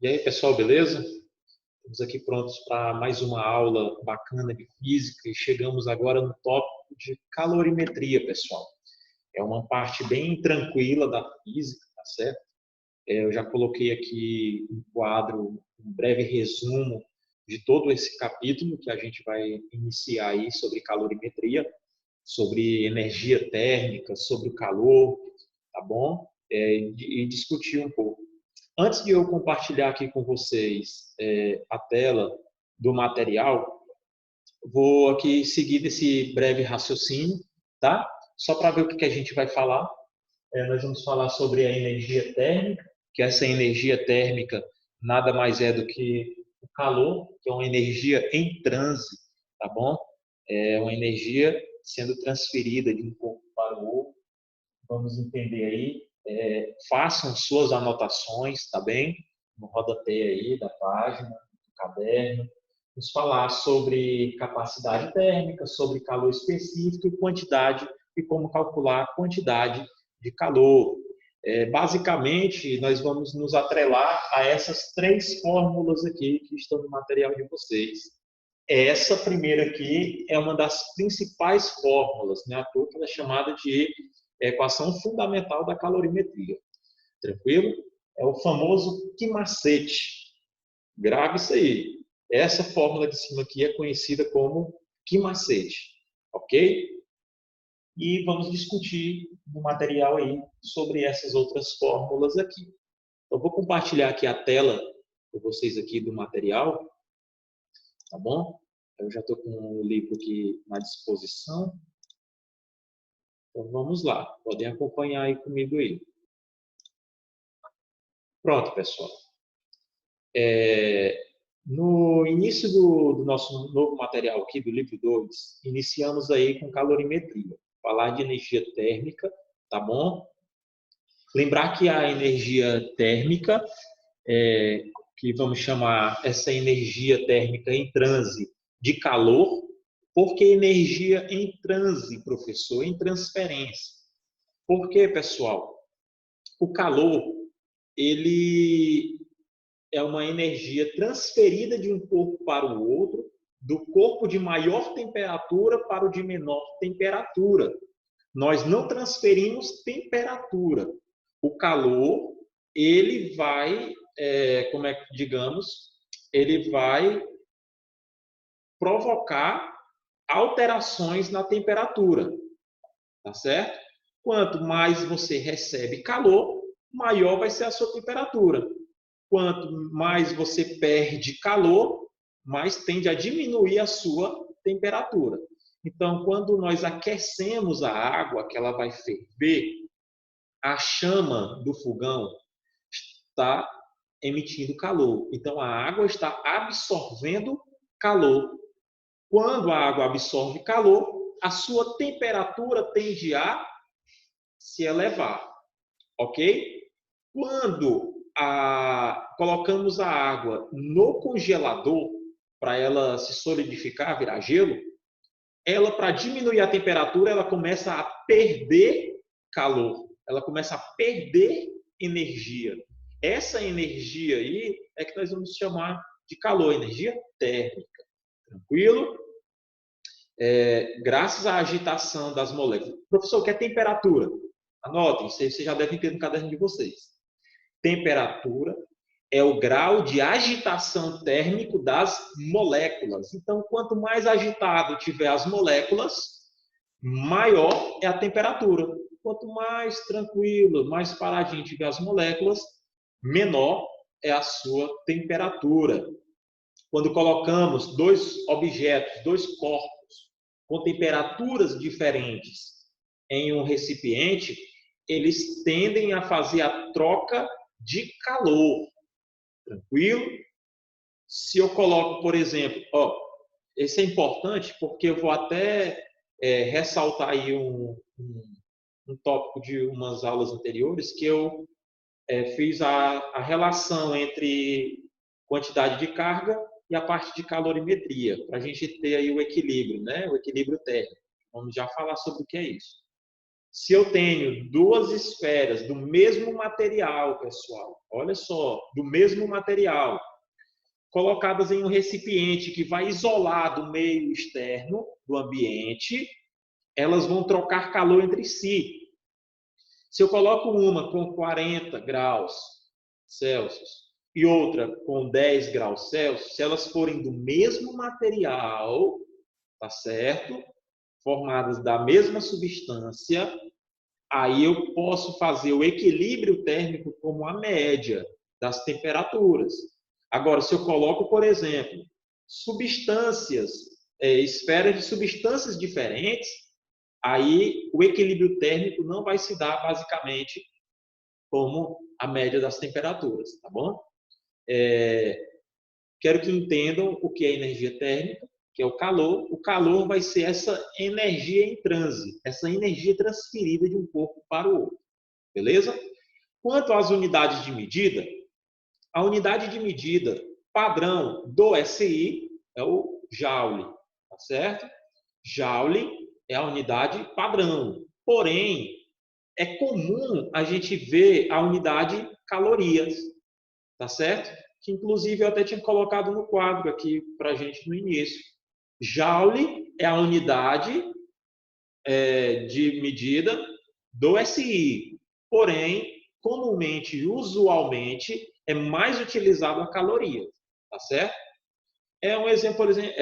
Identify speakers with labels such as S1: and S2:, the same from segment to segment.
S1: E aí, pessoal, beleza? Estamos aqui prontos para mais uma aula bacana de física e chegamos agora no tópico de calorimetria, pessoal. É uma parte bem tranquila da física, tá certo? Eu já coloquei aqui um quadro, um breve resumo de todo esse capítulo que a gente vai iniciar aí sobre calorimetria, sobre energia térmica, sobre o calor, tá bom? E discutir um pouco. Antes de eu compartilhar aqui com vocês a tela do material, vou aqui seguir desse breve raciocínio, tá? Só para ver o que a gente vai falar. Nós vamos falar sobre a energia térmica, que essa energia térmica nada mais é do que o calor, que é uma energia em trânsito, tá bom? É uma energia sendo transferida de um corpo para o outro. Vamos entender aí. Façam suas anotações, tá bem? No rodapé aí da página, do caderno. Vamos falar sobre capacidade térmica, sobre calor específico e quantidade, e como calcular a quantidade de calor. Basicamente, nós vamos nos atrelar a essas três fórmulas aqui que estão no material de vocês. Essa primeira aqui é uma das principais fórmulas, né? A toa que ela é chamada de equação fundamental da calorimetria. Tranquilo? É o famoso que macete. Grave isso aí. Essa fórmula de cima aqui é conhecida como que macete. Ok? E vamos discutir no material aí sobre essas outras fórmulas aqui. Eu vou compartilhar aqui a tela com vocês aqui do material, tá bom? Eu já estou com o livro aqui na disposição. Então vamos lá, podem acompanhar aí comigo aí. Pronto, pessoal. No início do nosso novo material aqui, do livro 2, iniciamos aí com calorimetria. Falar de energia térmica, tá bom? Lembrar que a energia térmica, que vamos chamar essa energia térmica em transe de calor, porque energia em transe, professor, em transferência. Por quê, pessoal? O calor, ele é uma energia transferida de um corpo para o outro, do corpo de maior temperatura para o de menor temperatura. Nós não transferimos temperatura. O calor, ele vai, ele vai provocar alterações na temperatura, tá certo? Quanto mais você recebe calor, maior vai ser a sua temperatura. Quanto mais você perde calor, mais tende a diminuir a sua temperatura. Então, quando nós aquecemos a água, que ela vai ferver, a chama do fogão está emitindo calor. Então, a água está absorvendo calor. Quando a água absorve calor, a sua temperatura tende a se elevar, ok? Quando colocamos a água no congelador para ela se solidificar, virar gelo, ela, para diminuir a temperatura, ela começa a perder calor, ela começa a perder energia. Essa energia aí é que nós vamos chamar de calor, energia térmica. Tranquilo? Graças à agitação das moléculas. Professor, o que é temperatura? Anotem, vocês já devem ter no caderno de vocês. Temperatura é o grau de agitação térmico das moléculas. Então, quanto mais agitado tiver as moléculas, maior é a temperatura. Quanto mais tranquilo, mais paradinho tiver as moléculas, menor é a sua temperatura. Quando colocamos dois objetos, dois corpos, com temperaturas diferentes em um recipiente, eles tendem a fazer a troca de calor. Tranquilo? Se eu coloco, por exemplo, esse é importante porque eu vou até ressaltar aí um tópico de umas aulas anteriores que eu fiz a relação entre quantidade de carga e a parte de calorimetria, para a gente ter aí o equilíbrio, né? O equilíbrio térmico. Vamos já falar sobre o que é isso. Se eu tenho duas esferas do mesmo material, pessoal, olha só, do mesmo material, colocadas em um recipiente que vai isolar do meio externo, do ambiente, elas vão trocar calor entre si. Se eu coloco uma com 40 graus Celsius e outra com 10 graus Celsius, se elas forem do mesmo material, tá certo? Formadas da mesma substância, aí eu posso fazer o equilíbrio térmico como a média das temperaturas. Agora, se eu coloco, por exemplo, substâncias, esferas de substâncias diferentes, aí o equilíbrio térmico não vai se dar basicamente como a média das temperaturas, tá bom? Quero que entendam o que é energia térmica, que é o calor. O calor vai ser essa energia em trânsito, essa energia transferida de um corpo para o outro, beleza? Quanto às unidades de medida, a unidade de medida padrão do SI é o Joule, tá certo? Joule é a unidade padrão. Porém, é comum a gente ver a unidade calorias, tá certo? Que inclusive eu até tinha colocado no quadro aqui para a gente no início. Joule é a unidade de medida do SI, porém, comumente e usualmente é mais utilizado a caloria, tá certo? É um exemplo, por exemplo,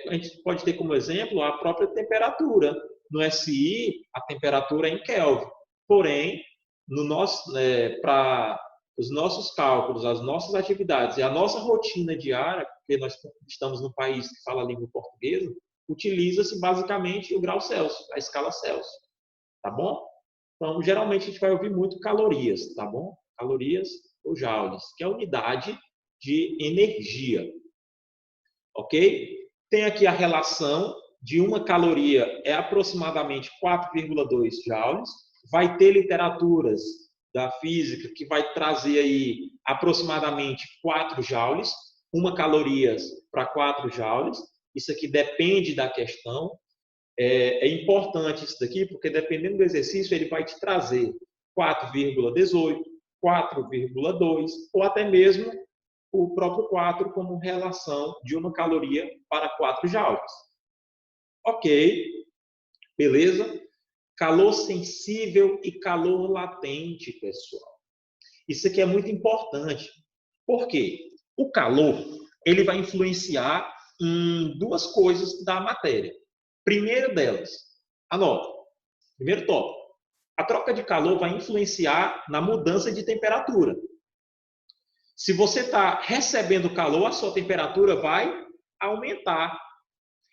S1: a gente pode ter como exemplo a própria temperatura. No SI, a temperatura é em Kelvin, porém, para os nossos cálculos, as nossas atividades e a nossa rotina diária, porque nós estamos num país que fala a língua portuguesa, utiliza-se basicamente o grau Celsius, a escala Celsius, tá bom? Então, geralmente a gente vai ouvir muito calorias, tá bom? Calorias ou joules, que é a unidade de energia, ok? Tem aqui a relação de uma caloria é aproximadamente 4,2 joules. Vai ter literaturas da física que vai trazer aí aproximadamente 4 joules, uma caloria para 4 joules. Isso aqui depende da questão. É importante isso daqui, porque dependendo do exercício, ele vai te trazer 4,18, 4,2 ou até mesmo o próprio 4 como relação de uma caloria para 4 joules. Ok, beleza? Calor sensível e calor latente, pessoal. Isso aqui é muito importante. Por quê? O calor, ele vai influenciar em duas coisas da matéria. Primeiro delas, anota. Primeiro tópico. A troca de calor vai influenciar na mudança de temperatura. Se você está recebendo calor, a sua temperatura vai aumentar.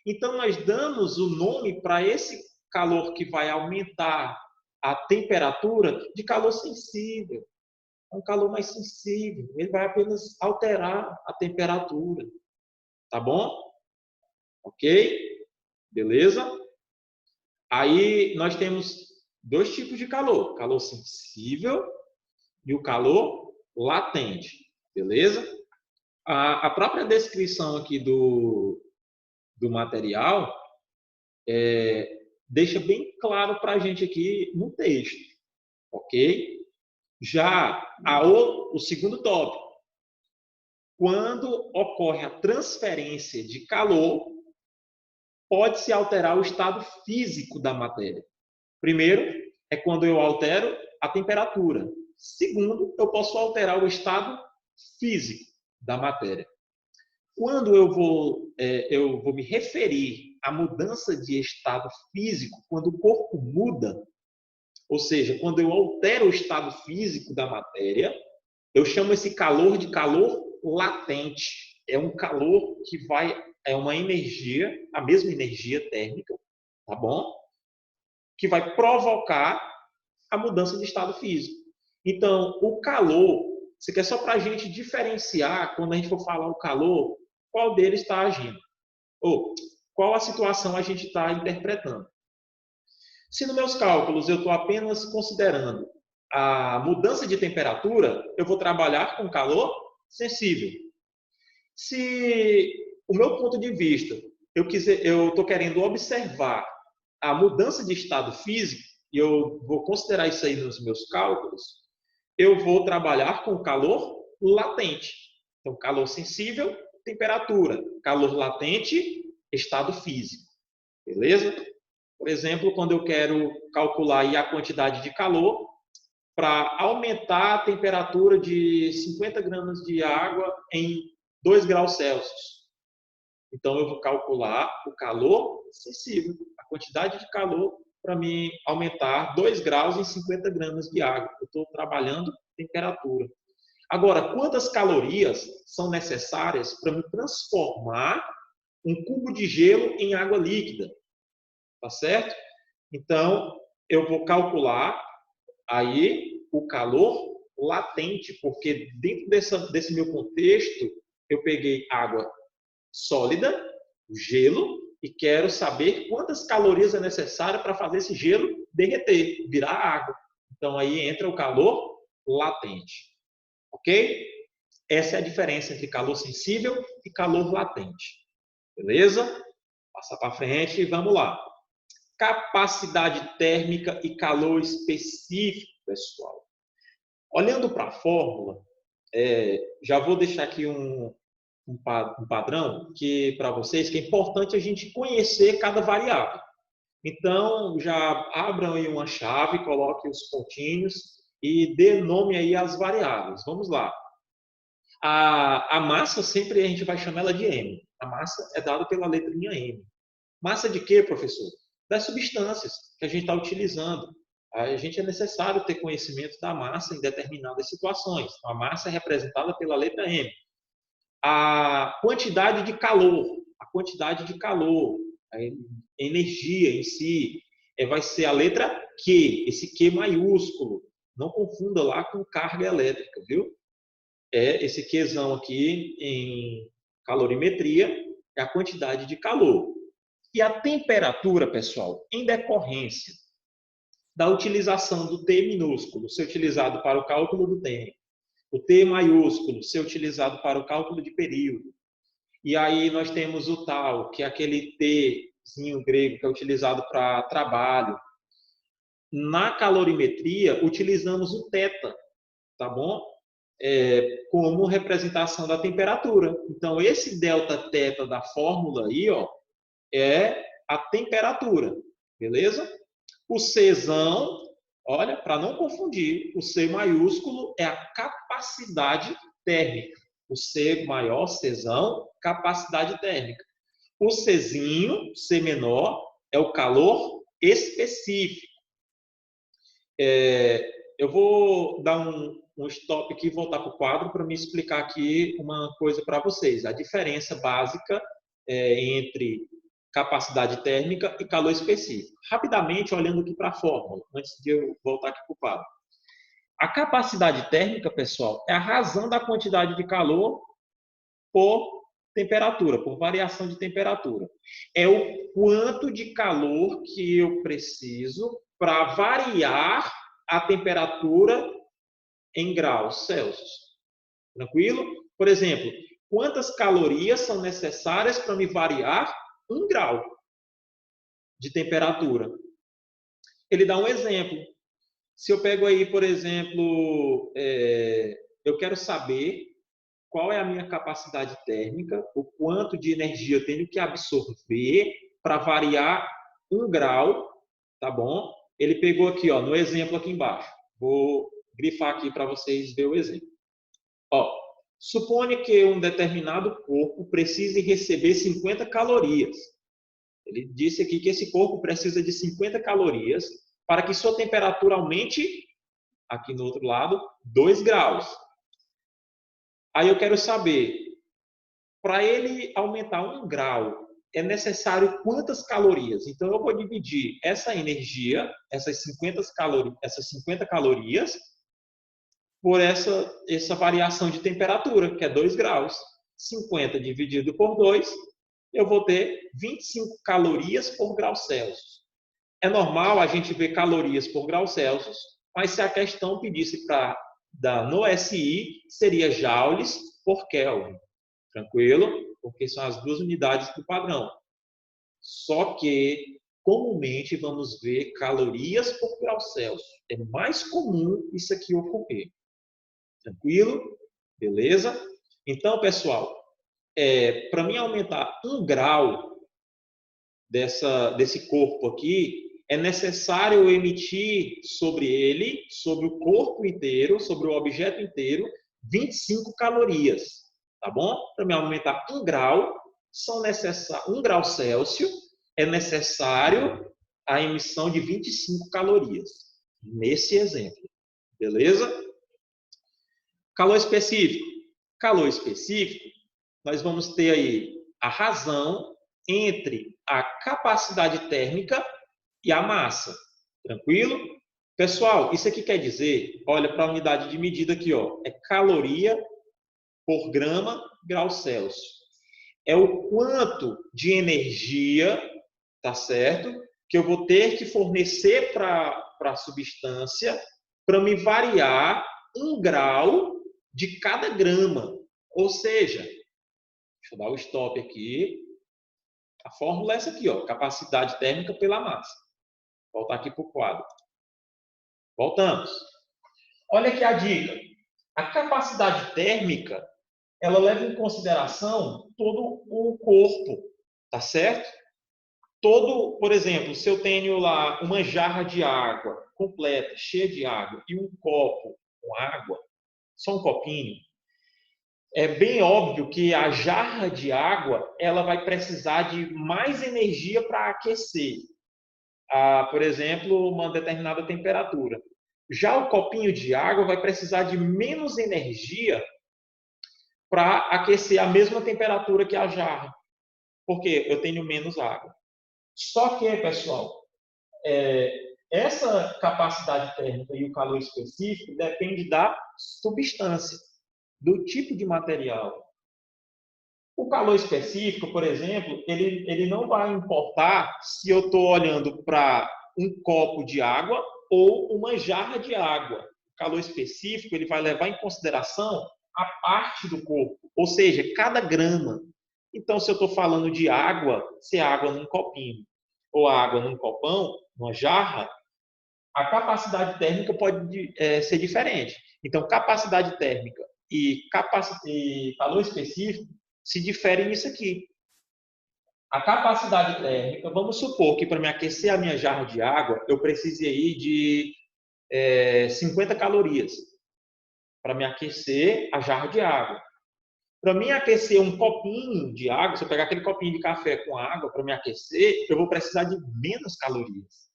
S1: Então, nós damos o nome para esse calor que vai aumentar a temperatura de calor sensível. É um calor mais sensível. Ele vai apenas alterar a temperatura. Tá bom? Ok? Beleza? Aí, nós temos dois tipos de calor. Calor sensível e o calor latente. Beleza? A própria descrição aqui do material deixa bem claro para a gente aqui no texto, ok? Já o segundo tópico, quando ocorre a transferência de calor, pode-se alterar o estado físico da matéria. Primeiro, é quando eu altero a temperatura. Segundo, eu posso alterar o estado físico da matéria. Quando eu vou me referir à mudança de estado físico, quando o corpo muda, ou seja, quando eu altero o estado físico da matéria, eu chamo esse calor de calor latente. É um calor que é uma energia, a mesma energia térmica, tá bom? Que vai provocar a mudança de estado físico. Então, o calor, isso aqui é só para a gente diferenciar, quando a gente for falar o calor, qual deles está agindo, ou qual a situação a gente está interpretando. Se nos meus cálculos eu estou apenas considerando a mudança de temperatura, eu vou trabalhar com calor sensível. Se o meu ponto de vista, eu estou querendo observar a mudança de estado físico, e eu vou considerar isso aí nos meus cálculos, eu vou trabalhar com calor latente. Então, calor sensível, temperatura. Calor latente, estado físico. Beleza? Por exemplo, quando eu quero calcular aí a quantidade de calor para aumentar a temperatura de 50 gramas de água em 2 graus Celsius. Então, eu vou calcular o calor sensível, a quantidade de calor para me aumentar 2 graus em 50 gramas de água. Eu estou trabalhando temperatura. Agora, quantas calorias são necessárias para me transformar um cubo de gelo em água líquida? Tá certo? Então, eu vou calcular aí o calor latente, porque dentro desse meu contexto, eu peguei água sólida, o gelo, e quero saber quantas calorias é necessário para fazer esse gelo derreter, virar água. Então, aí entra o calor latente. Ok? Essa é a diferença entre calor sensível e calor latente. Beleza? Passa para frente e vamos lá. Capacidade térmica e calor específico, pessoal. Olhando para a fórmula, já vou deixar aqui um padrão que para vocês que é importante a gente conhecer cada variável. Então, já abram aí uma chave, coloque os pontinhos e dê nome aí às variáveis. Vamos lá. A massa sempre a gente vai chamar ela de M. A massa é dada pela letrinha M. Massa de quê, professor? Das substâncias que a gente está utilizando. A gente é necessário ter conhecimento da massa em determinadas situações. A massa é representada pela letra M. A quantidade de calor, a energia em si, vai ser a letra Q, esse Q maiúsculo. Não confunda lá com carga elétrica, viu? Esse Qzão aqui em calorimetria é a quantidade de calor. E a temperatura, pessoal, em decorrência da utilização do T minúsculo, ser utilizado para o cálculo do tempo, o T maiúsculo ser utilizado para o cálculo de período, e aí nós temos o tal, que é aquele Tzinho grego que é utilizado para trabalho. Na calorimetria, utilizamos o θ, tá bom? Como representação da temperatura. Então, esse Δθ da fórmula aí, ó, é a temperatura, beleza? O Czão, olha, para não confundir, o C maiúsculo é a capacidade térmica. O C maior, Czão, capacidade térmica. O Czinho, C menor, é o calor específico. Eu vou dar um stop aqui e voltar para o quadro para me explicar aqui uma coisa para vocês. A diferença básica entre capacidade térmica e calor específico. Rapidamente, olhando aqui para a fórmula, antes de eu voltar aqui para o quadro. A capacidade térmica, pessoal, é a razão da quantidade de calor por temperatura, por variação de temperatura. É o quanto de calor que eu preciso para variar a temperatura em graus Celsius. Tranquilo? Por exemplo, quantas calorias são necessárias para me variar 1 grau de temperatura? Ele dá um exemplo. Se eu pego aí, por exemplo, eu quero saber qual é a minha capacidade térmica, o quanto de energia eu tenho que absorver para variar 1 grau, tá bom? Ele pegou aqui, ó, no exemplo aqui embaixo. Vou grifar aqui para vocês verem o exemplo. Ó, suponha que um determinado corpo precise receber 50 calorias. Ele disse aqui que esse corpo precisa de 50 calorias para que sua temperatura aumente, aqui no outro lado, 2 graus. Aí eu quero saber, para ele aumentar 1 grau, é necessário quantas calorias? Então, eu vou dividir essa energia, essas 50 calorias, por essa variação de temperatura, que é 2 graus. 50 dividido por 2, eu vou ter 25 calorias por grau Celsius. É normal a gente ver calorias por grau Celsius, mas se a questão pedisse para dar no SI, seria joules por Kelvin. Tranquilo? Porque são as duas unidades do padrão. Só que comumente vamos ver calorias por grau Celsius. É mais comum isso aqui ocorrer. Tranquilo? Beleza? Então, pessoal, para mim aumentar 1 grau desse corpo aqui, é necessário eu emitir sobre ele, sobre o corpo inteiro, sobre o objeto inteiro, 25 calorias. Tá bom? Para me aumentar 1 grau, 1 grau Celsius, é necessário a emissão de 25 calorias. Nesse exemplo. Beleza? Calor específico. Calor específico, nós vamos ter aí a razão entre a capacidade térmica e a massa. Tranquilo? Pessoal, isso aqui quer dizer, olha para a unidade de medida aqui, ó, é caloria por grama grau Celsius. É o quanto de energia, tá certo? Que eu vou ter que fornecer para a substância para me variar 1 grau de cada grama. Ou seja, deixa eu dar o stop aqui. A fórmula é essa aqui, ó, capacidade térmica pela massa. Vou voltar aqui para o quadro. Voltamos. Olha aqui a dica. A capacidade térmica, ela leva em consideração todo o corpo, tá certo? Por exemplo, se eu tenho lá uma jarra de água completa, cheia de água, e um copo com água, só um copinho, é bem óbvio que a jarra de água ela vai precisar de mais energia para aquecer, por exemplo, uma determinada temperatura. Já o copinho de água vai precisar de menos energia para aquecer a mesma temperatura que a jarra, porque eu tenho menos água. Só que, pessoal, essa capacidade térmica e o calor específico depende da substância, do tipo de material. O calor específico, por exemplo, ele não vai importar se eu estou olhando para um copo de água ou uma jarra de água. O calor específico ele vai levar em consideração a parte do corpo, ou seja, cada grama. Então, se eu estou falando de água, se é água num copinho ou água num copão, numa jarra, a capacidade térmica pode ser diferente. Então, capacidade térmica e calor específico se diferem nisso aqui. A capacidade térmica, vamos supor que para me aquecer a minha jarra de água, eu precise aí de 50 calorias para me aquecer a jarra de água. Para me aquecer um copinho de água, se eu pegar aquele copinho de café com água para me aquecer, eu vou precisar de menos calorias.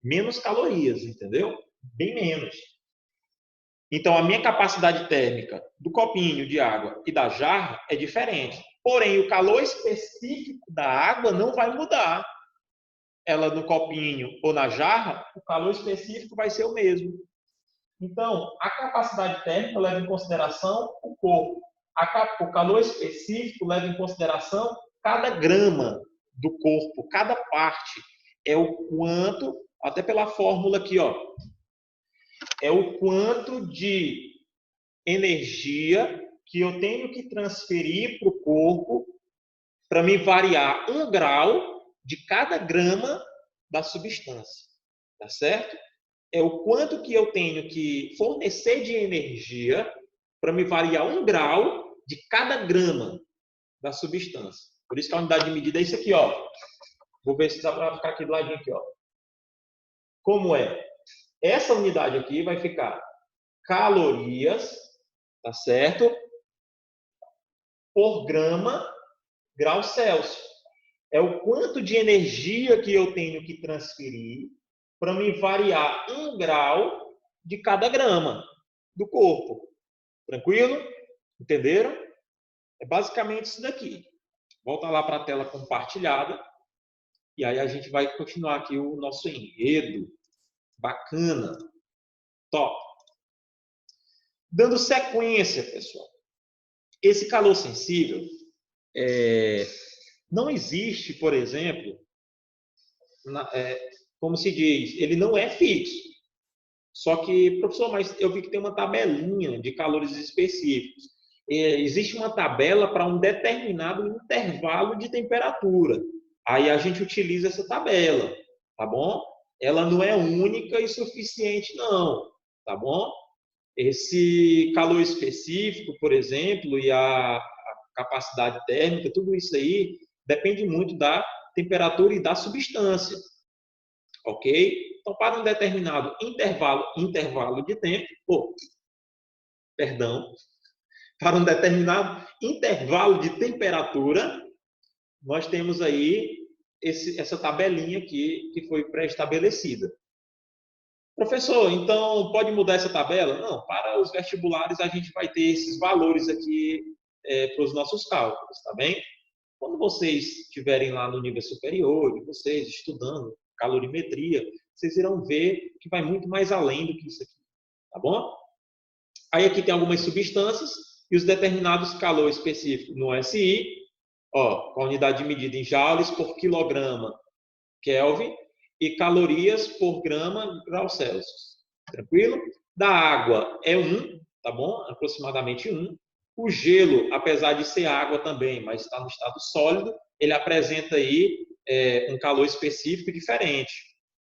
S1: Menos calorias, entendeu? Bem menos. Então, a minha capacidade térmica do copinho de água e da jarra é diferente. Porém, o calor específico da água não vai mudar. Ela no copinho ou na jarra, o calor específico vai ser o mesmo. Então, a capacidade térmica leva em consideração o corpo. O calor específico leva em consideração cada grama do corpo, cada parte. É o quanto, até pela fórmula aqui, ó, é o quanto de energia que eu tenho que transferir para o corpo para me variar 1 grau de cada grama da substância. Tá certo? É o quanto que eu tenho que fornecer de energia para me variar 1 grau de cada grama da substância. Por isso que a unidade de medida é isso aqui, ó. Vou ver se dá para ficar aqui do ladinho aqui, ó. Como é? Essa unidade aqui vai ficar calorias, tá certo? Por grama grau Celsius. É o quanto de energia que eu tenho que transferir para me variar 1 grau de cada grama do corpo. Tranquilo? Entenderam? É basicamente isso daqui. Volta lá para a tela compartilhada e aí a gente vai continuar aqui o nosso enredo. Bacana. Top. Dando sequência, pessoal. Esse calor sensível não existe, por exemplo, como se diz, ele não é fixo. Só que, professor, mas eu vi que tem uma tabelinha de calores específicos. Existe uma tabela para um determinado intervalo de temperatura. aí a gente utiliza essa tabela, tá bom? Ela não é única e suficiente, não, tá bom? Esse calor específico, por exemplo, e a capacidade térmica, tudo isso aí depende muito da temperatura e da substância, ok? Então, para um determinado intervalo de tempo, perdão, para um determinado intervalo de temperatura, nós temos aí essa tabelinha aqui que foi pré-estabelecida. Professor, então pode mudar essa tabela? Não, para os vestibulares a gente vai ter esses valores aqui para os nossos cálculos, tá bem? Quando vocês estiverem lá no nível superior, de vocês estudando calorimetria, vocês irão ver que vai muito mais além do que isso aqui, tá bom? Aí aqui tem algumas substâncias e os determinados calor específico no SI, ó, com a unidade de medida em joules por quilograma Kelvin e calorias por grama grau Celsius. Tranquilo? Da água é 1, tá bom? Aproximadamente 1. O gelo, apesar de ser água também, mas está no estado sólido, ele apresenta aí um calor específico diferente,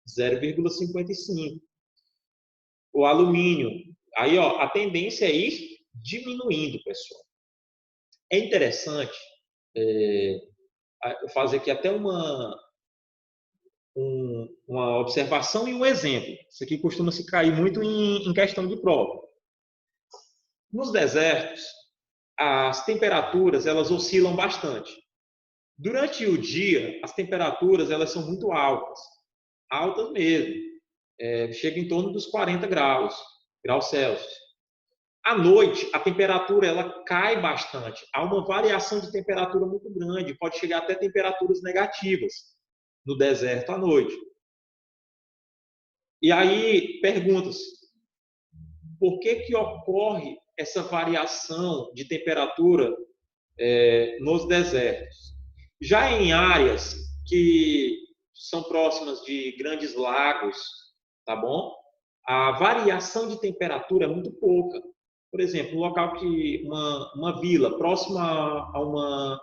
S1: 0,55. O alumínio, aí ó, a tendência é ir diminuindo, pessoal. É interessante fazer aqui até uma observação e um exemplo. Isso aqui costuma se cair muito em questão de prova. Nos desertos, as temperaturas elas oscilam bastante. Durante o dia, as temperaturas elas são muito altas mesmo. Chega em torno dos 40 graus Celsius. À noite, a temperatura ela cai bastante. Há uma variação de temperatura muito grande, pode chegar até temperaturas negativas no deserto à noite. E aí, pergunta-se, por que ocorre essa variação de temperatura nos desertos? Já em áreas que são próximas de grandes lagos, tá bom? A variação de temperatura é muito pouca. Por exemplo, um local que uma vila próxima a uma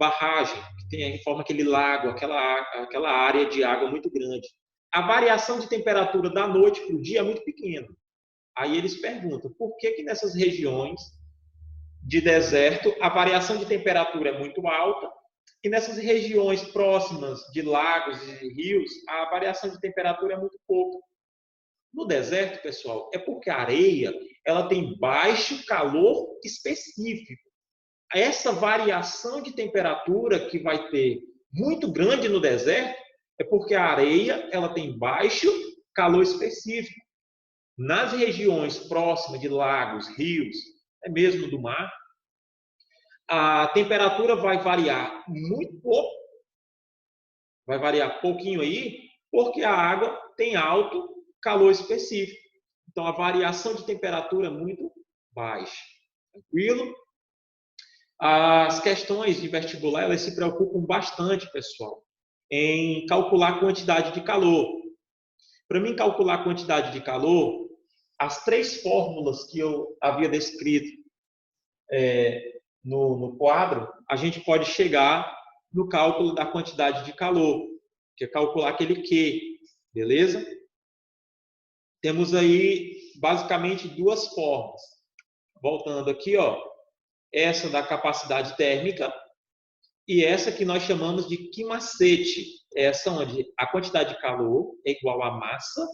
S1: barragem que forma aquele lago, aquela área de água muito grande. A variação de temperatura da noite para o dia é muito pequena. Aí eles perguntam, por que nessas regiões de deserto a variação de temperatura é muito alta e nessas regiões próximas de lagos e rios a variação de temperatura é muito pouca? No deserto, pessoal, é porque a areia ela tem baixo calor específico. Essa variação de temperatura que vai ter muito grande no deserto é porque a areia ela tem baixo calor específico. Nas regiões próximas de lagos, rios, mesmo do mar, a temperatura vai variar muito pouco, vai variar pouquinho aí, porque a água tem alto calor específico. Então, a variação de temperatura é muito baixa. Tranquilo? As questões de vestibular, elas se preocupam bastante, pessoal, em calcular a quantidade de calor. Para mim calcular a quantidade de calor, as 3 fórmulas que eu havia descrito no quadro, a gente pode chegar no cálculo da quantidade de calor, que é calcular aquele Q, beleza? Temos aí basicamente 2 formas. Voltando aqui, ó, essa da capacidade térmica e essa que nós chamamos de Q-macete. Essa onde a quantidade de calor é igual à massa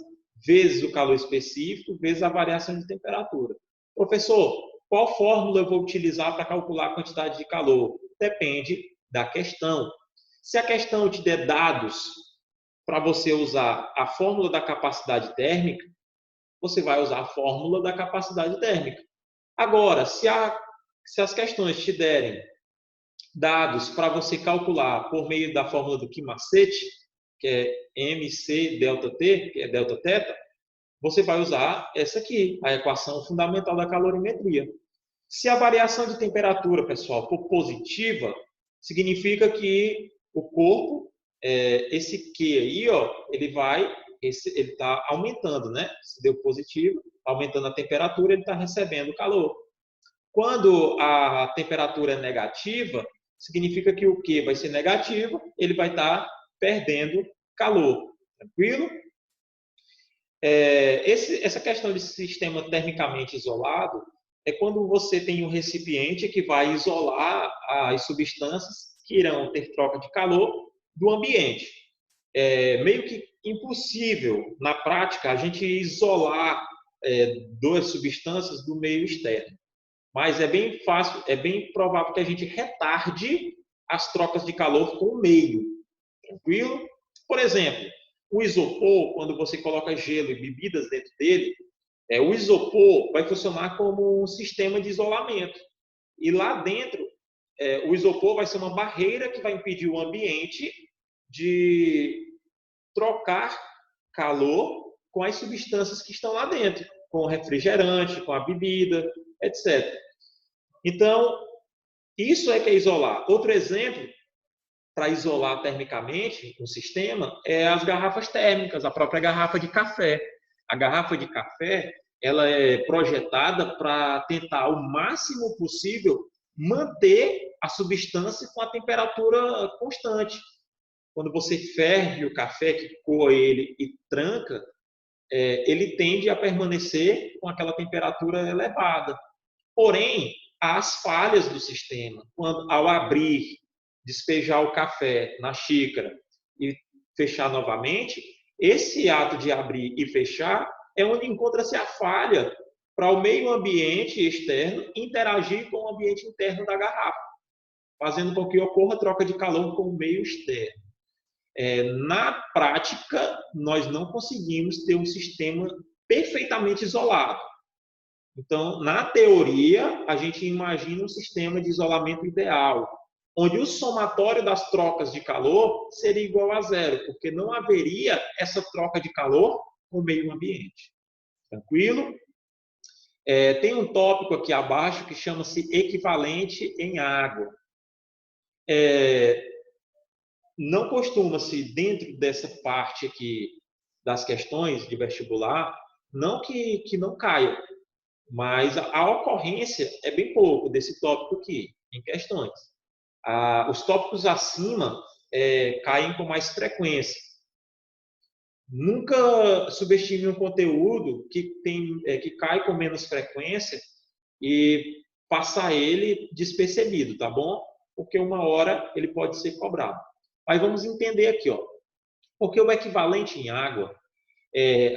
S1: vezes o calor específico vezes a variação de temperatura. Professor, qual fórmula eu vou utilizar para calcular a quantidade de calor? Depende da questão. Se a questão te der dados para você usar a fórmula da capacidade térmica, você vai usar a fórmula da capacidade térmica. Agora, se as questões te derem dados para você calcular por meio da fórmula do Q-macete, que é MC delta T, que é delta teta, você vai usar essa aqui, a equação fundamental da calorimetria. Se a variação de temperatura, pessoal, for positiva, significa que o corpo, esse Q aí, ó, ele está aumentando, né? Se deu positivo, aumentando a temperatura, ele está recebendo calor. Quando a temperatura é negativa, significa que o Q vai ser negativo, ele vai estar perdendo calor. Tranquilo? Essa questão de sistema termicamente isolado é quando você tem um recipiente que vai isolar as substâncias que irão ter troca de calor do ambiente. É meio que impossível, na prática, a gente isolar duas substâncias do meio externo. Mas é bem fácil, é bem provável que a gente retarde as trocas de calor com o meio. Tranquilo? Por exemplo, o isopor, quando você coloca gelo e bebidas dentro dele, o isopor vai funcionar como um sistema de isolamento. E lá dentro, o isopor vai ser uma barreira que vai impedir o ambiente de trocar calor com as substâncias que estão lá dentro, com o refrigerante, com a bebida, etc. Então, isso é que é isolar. Outro exemplo para isolar termicamente um sistema é as garrafas térmicas, a própria garrafa de café. A garrafa de café, ela é projetada para tentar o máximo possível manter a substância com a temperatura constante. Quando você ferve o café, que coa ele e tranca, ele tende a permanecer com aquela temperatura elevada. Porém, há as falhas do sistema. Quando, ao abrir, despejar o café na xícara e fechar novamente, esse ato de abrir e fechar é onde encontra-se a falha para o meio ambiente externo interagir com o ambiente interno da garrafa, fazendo com que ocorra troca de calor com o meio externo. Na prática, nós não conseguimos ter um sistema perfeitamente isolado. Então, na teoria, a gente imagina um sistema de isolamento ideal, onde o somatório das trocas de calor seria igual a zero, porque não haveria essa troca de calor com o meio ambiente. Tranquilo? Tem um tópico aqui abaixo que chama-se equivalente em água. Não costuma-se, dentro dessa parte aqui das questões de vestibular, não que não caia, mas a ocorrência é bem pouco desse tópico aqui, em questões. Os tópicos acima caem com mais frequência. Nunca subestime um conteúdo que cai com menos frequência e passar ele despercebido, tá bom? Porque uma hora ele pode ser cobrado. Aí vamos entender aqui, ó. Porque o equivalente em água,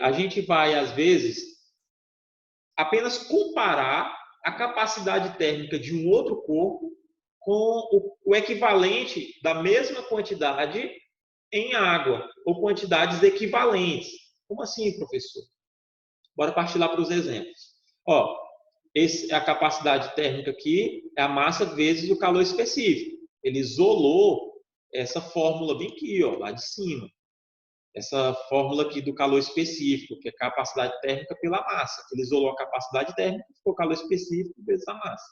S1: a gente vai, às vezes, apenas comparar a capacidade térmica de um outro corpo com o equivalente da mesma quantidade em água, ou quantidades equivalentes. Como assim, professor? Bora partir lá para os exemplos. Ó, a capacidade térmica aqui é a massa vezes o calor específico. Ele isolou essa fórmula bem aqui, ó, lá de cima. Essa fórmula aqui do calor específico, que é a capacidade térmica pela massa. Ele isolou a capacidade térmica, ficou calor específico vezes a massa.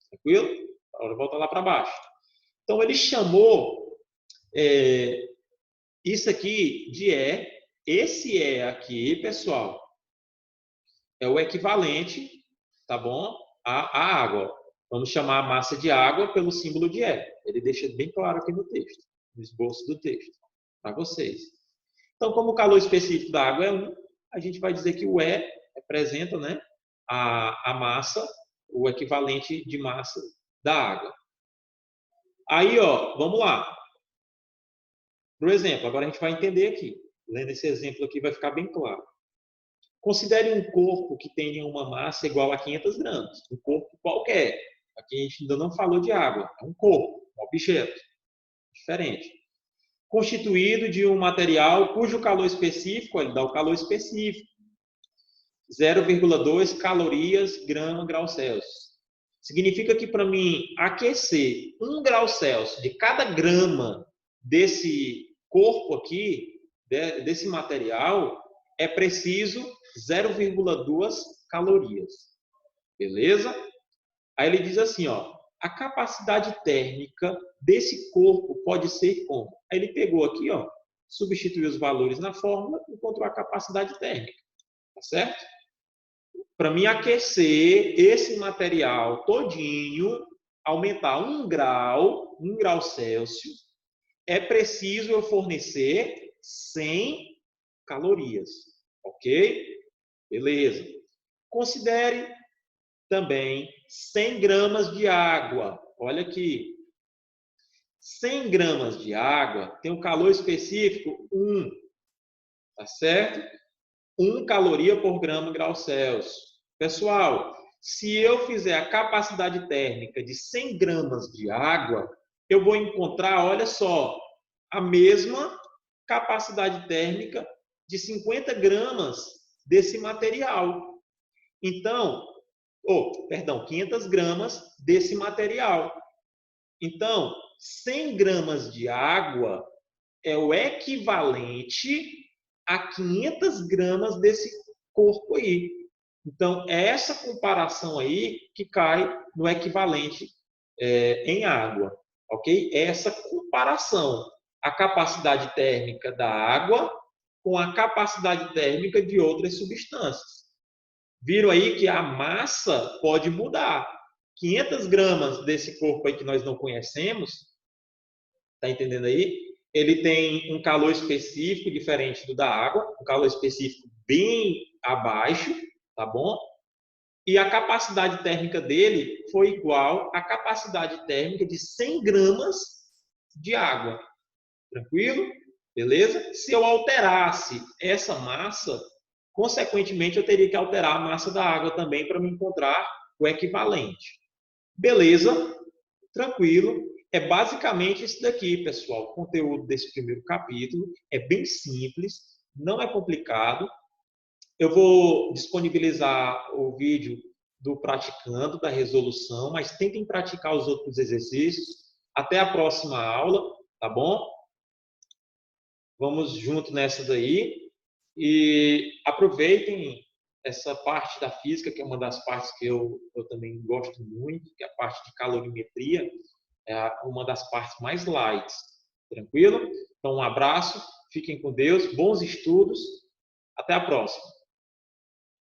S1: Tranquilo? Agora volta lá para baixo. Então, ele chamou isso aqui de E. Esse E aqui, pessoal, é o equivalente, tá bom? À água. Vamos chamar a massa de água pelo símbolo de E. Ele deixa bem claro aqui no texto, no esboço do texto, para vocês. Então, como o calor específico da água é 1, a gente vai dizer que o E representa, né, a massa, o equivalente de massa da água. Aí, ó, vamos lá. Por exemplo, agora a gente vai entender aqui. Lendo esse exemplo aqui vai ficar bem claro. Considere um corpo que tenha uma massa igual a 500 gramas. Um corpo qualquer. Aqui a gente ainda não falou de água. É um corpo, um objeto. Diferente. Constituído de um material cujo calor específico, ele dá o calor específico, 0,2 calorias grau Celsius. Significa que para mim aquecer 1 grau Celsius de cada grama desse corpo aqui, desse material, é preciso 0,2 calorias. Beleza? Aí ele diz assim, ó, a capacidade térmica desse corpo pode ser como? Aí ele pegou aqui, ó, substituiu os valores na fórmula e encontrou a capacidade térmica. Tá certo? Para mim aquecer esse material todinho aumentar 1 grau Celsius, é preciso eu fornecer 100 calorias, ok? Beleza. Considere também 100 gramas de água. Olha aqui. 100 gramas de água tem um calor específico 1, tá certo? 1 caloria por grau Celsius. Pessoal, se eu fizer a capacidade térmica de 100 gramas de água, eu vou encontrar, olha só, a mesma capacidade térmica de 50 gramas desse material. Então, 500 gramas desse material. Então, 100 gramas de água é o equivalente a 500 gramas desse corpo aí. Então, é essa comparação aí que cai no equivalente em água, ok? É essa comparação, a capacidade térmica da água com a capacidade térmica de outras substâncias. Viram aí que a massa pode mudar. 500 gramas desse corpo aí que nós não conhecemos, tá entendendo aí? Ele tem um calor específico diferente do da água, um calor específico bem abaixo, tá bom? E a capacidade térmica dele foi igual à capacidade térmica de 100 gramas de água. Tranquilo? Beleza? Se eu alterasse essa massa, consequentemente eu teria que alterar a massa da água também para me encontrar o equivalente. Beleza? Tranquilo? É basicamente isso daqui, pessoal. O conteúdo desse primeiro capítulo é bem simples, não é complicado. Eu vou disponibilizar o vídeo do praticando, da resolução, mas tentem praticar os outros exercícios. Até a próxima aula, tá bom? Vamos junto nessa daí e aproveitem essa parte da física, que é uma das partes que eu também gosto muito, que é a parte de calorimetria, é uma das partes mais light. Tranquilo? Então, um abraço, fiquem com Deus, bons estudos, até a próxima.